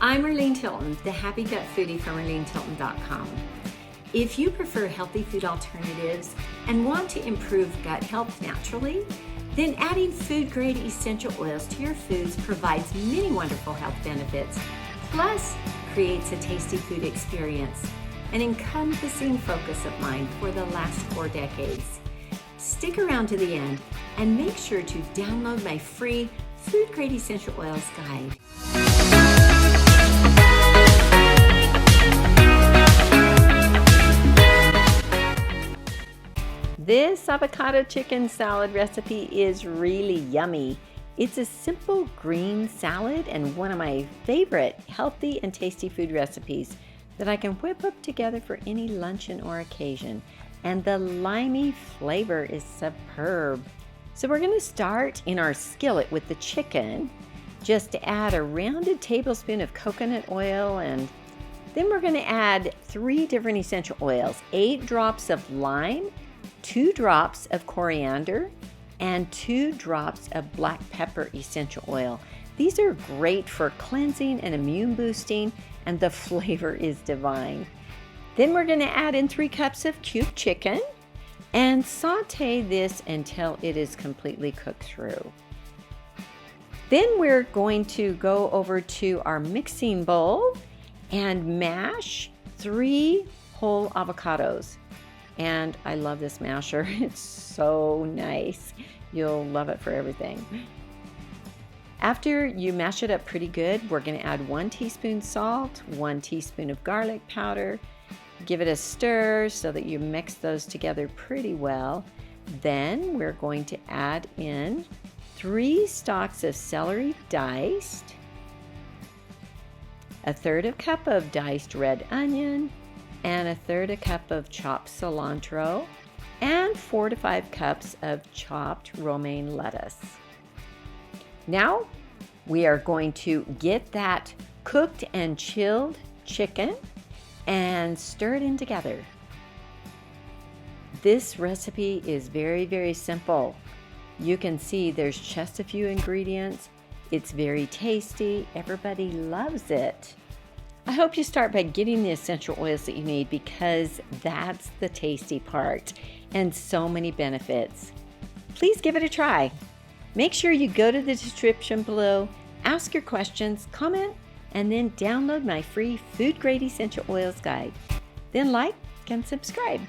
I'm Erleen Tilton, the Happy Gut Foodie from ErleenTilton.com. If you prefer healthy food alternatives and want to improve gut health naturally, then adding food-grade essential oils to your foods provides many wonderful health benefits, plus creates a tasty food experience, an encompassing focus of mine for the last 4 decades. Stick around to the end and make sure to download my free food-grade essential oils guide. This avocado chicken salad recipe is really yummy. It's a simple green salad and one of my favorite healthy and tasty food recipes that I can whip up together for any luncheon or occasion. And the limey flavor is superb. So we're going to start in our skillet with the chicken. Just add a rounded tablespoon of coconut oil, and then we're going to add 3 different essential oils, 8 drops of lime, 2 drops of coriander, and 2 drops of black pepper essential oil. These are great for cleansing and immune boosting, and the flavor is divine. Then we're going to add in 3 cups of cubed chicken and saute this until it is completely cooked through. Then we're going to go over to our mixing bowl and mash 3 whole avocados. And I love this masher. It's so nice. You'll love it for everything. After you mash it up pretty good, we're going to add 1 teaspoon salt, 1 teaspoon of garlic powder. Give it a stir so that you mix those together pretty well. Then we're going to add in 3 stalks of celery diced, 1/3 cup of diced red onion, and 1/3 cup of chopped cilantro, and 4 to 5 cups of chopped romaine lettuce. Now we are going to get that cooked and chilled chicken and stir it in together. This recipe is very simple. You can see there's just a few ingredients. It's very tasty. Everybody loves it. I hope you start by getting the essential oils that you need, because that's the tasty part and so many benefits. Please give it a try. Make sure you go to the description below, ask your questions, comment, and then download my free food grade essential oils guide. Then like and subscribe.